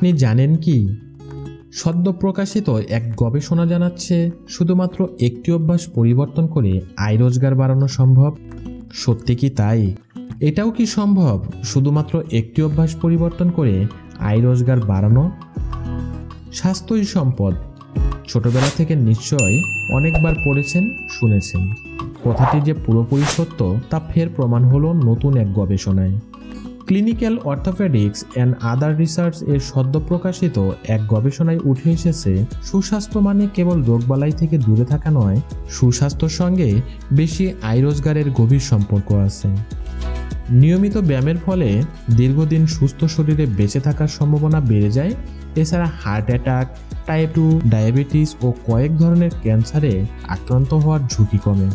আপনি জানেন কি, সদ্য প্রকাশিত এক গবেষণা জানাচ্ছে শুধুমাত্র একটি অভ্যাস পরিবর্তন করে আয় রোজগার বাড়ানো সম্ভব। সত্যি কি তাই? এটাও কি সম্ভব শুধুমাত্র একটি অভ্যাস পরিবর্তন করে আয় রোজগার বাড়ানো? স্বাস্থ্যই সম্পদ। ছোটবেলা থেকে নিশ্চয়ই অনেকবার পড়েছেন, শুনেছেন। কথাটি যে পুরোপুরি সত্য তা ফের প্রমাণ হলো নতুন এক গবেষণায়। Clinical orthopaedics and other research এর সদ্য প্রকাশিত এক গবেষণায় উঠে এসেছে, সুস্বাস্থ্য মানে কেবল রোগবালাই থেকে দূরে থাকা নয়, সুস্বাস্থ্যর সঙ্গে বেশি আয় রোজগারের গভীর সম্পর্ক আছে। নিয়মিত ব্যায়ামের ফলে দীর্ঘদিন সুস্থ শরীরে বেঁচে থাকার সম্ভাবনা বেড়ে যায়। এছাড়া হার্ট অ্যাটাক, টাইপ 2 ডায়াবেটিস ও কয়েক ধরনের ক্যান্সারে আক্রান্ত হওয়ার ঝুঁকি কমে।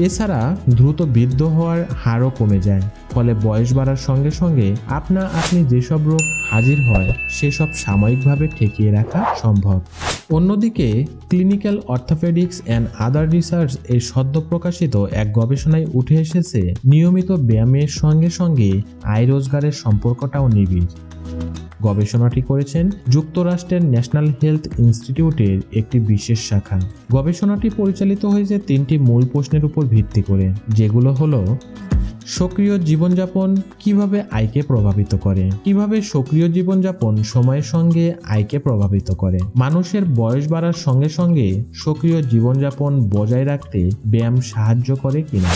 এছাড়া দ্রুত বৃদ্ধ হওয়ার হারও কমে যায়। ফলে বয়স বাড়ার সঙ্গে সঙ্গে আপনি যেসব রোগ হাজির হয় সেসব সাময়িকভাবে ঠেকিয়ে রাখা সম্ভব। অন্যদিকে clinical orthopaedics and other research এর সদ্য প্রকাশিত এক গবেষণায় উঠে এসেছে, নিয়মিত ব্যায়ামের সঙ্গে সঙ্গে আয় রোজগারের সম্পর্কটাও নিবিড়। গবেষণাটি করেছেন যুক্তরাষ্ট্রের ন্যাশনাল হেলথ ইনস্টিটিউটের একটি বিশেষ শাখা। গবেষণাটি পরিচালিত হয়েছে 3টি মূল প্রশ্নের উপর ভিত্তি করে, যেগুলো হলো: সক্রিয় জীবনযাপন কিভাবে আয়কে প্রভাবিত করে, কিভাবে সক্রিয় জীবনযাপন সময়ের সঙ্গে আয়কে প্রভাবিত করে, মানুষের বয়স বাড়ার সঙ্গে সঙ্গে সক্রিয় জীবনযাপন বজায় রাখতে ব্যায়াম সাহায্য করে কিনা।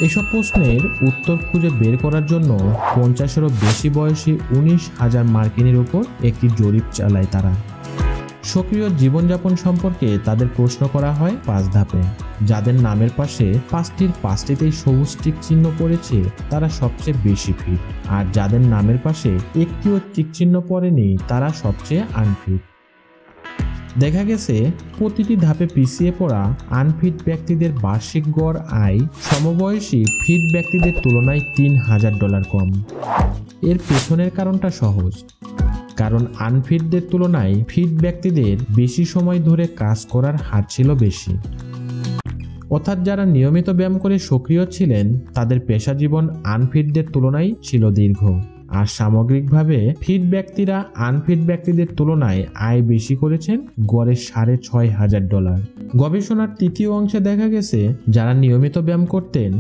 এসব প্রশ্নের উত্তর খুঁজে বের করার জন্য 50-এরও বেশি বয়সী 19,000 মার্কিনের উপর একটি জরিপ চালায় তারা। সক্রিয় জীবনযাপন সম্পর্কে তাদের প্রশ্ন করা হয় 5 ধাপে। যাদের নামের পাশে 5টির 5টিতেই সবুজ টিক চিহ্ন পড়েছে তারা সবচেয়ে বেশি ফিট, আর যাদের নামের পাশে একটিও টিক চিহ্ন পড়েনি তারা সবচেয়ে আনফিট। দেখা গেছে প্রতিটি ধাপে পিছিয়ে পড়া আনফিট ব্যক্তিদের বার্ষিক গড় আয় সমবয়সী ফিট ব্যক্তিদের তুলনায় $3,000 কম। এর পেছনের কারণটা সহজ, কারণ আনফিটদের তুলনায় ফিট ব্যক্তিদের বেশি সময় ধরে কাজ করার হার ছিল বেশি। অর্থাৎ যারা নিয়মিত ব্যায়াম করে সক্রিয় ছিলেন তাদের পেশা জীবন আনফিটদের তুলনায় ছিল দীর্ঘ, আর সামগ্রিকভাবে ফিট ব্যক্তিরা আনফিট ব্যক্তিদের তুলনায় আয় বেশি করেছেন গড়ে $6,500। গবেষণার 3য় অংশে দেখা গেছে যারা নিয়মিত ব্যায়াম করতেন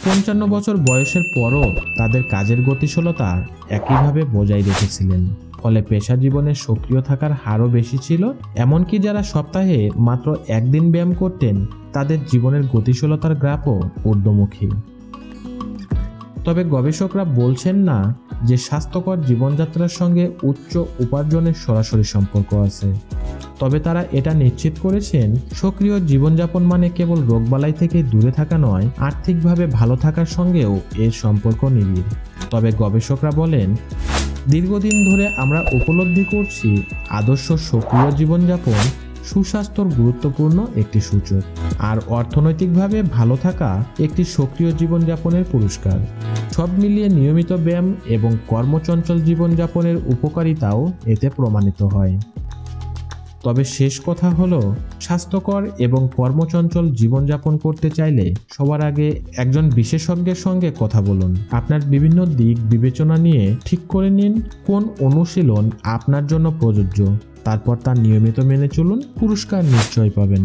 55 বছর বয়সের পরও তাদের কাজের গতিশীলতা একইভাবে বজায় রেখেছিলেন। ফলে পেশা জীবনে সক্রিয় থাকার হারও বেশি ছিল। এমনকি যারা সপ্তাহে মাত্র 1 দিন ব্যায়াম করতেন তাদের জীবনের গতিশীলতার গ্রাফও ঊর্ধ্বমুখী। তবে গবেষকরা বলছেন না যে স্বাস্থ্যকর জীবনযাত্রার সঙ্গে উচ্চ উপার্জনের সরাসরি সম্পর্ক আছে। তবে তারা এটা নিশ্চিত করেছেন সক্রিয় জীবনযাপন মানে কেবল রোগবালাই থেকে দূরে থাকা নয়, আর্থিকভাবে ভালো থাকার সঙ্গেও এর সম্পর্ক নিবিড়। তবে গবেষকরা বলেন, দীর্ঘদিন ধরে আমরা উপলব্ধি করছি আদর্শ সক্রিয় জীবনযাপন সুস্বাস্থ্যর গুরুত্বপূর্ণ একটি সূচক, আর অর্থনৈতিকভাবে ভালো থাকা একটি সক্রিয় জীবনযাপনের পুরস্কার। সব মিলিয়ে নিয়মিত ব্যায়াম এবং কর্মচঞ্চল জীবনযাপনের উপকারিতাও এতে প্রমাণিত হয়। তবে শেষ কথা হলো, স্বাস্থ্যকর এবং কর্মচঞ্চল জীবনযাপন করতে চাইলে সবার আগে একজন বিশেষজ্ঞের সঙ্গে কথা বলুন। আপনার বিভিন্ন দিক বিবেচনা নিয়ে ঠিক করে নিন কোন অনুশীলন আপনার জন্য প্রযোজ্য, তারপর তা নিয়মিত মেনে চলুন, পুরস্কার নিশ্চয়ই পাবেন।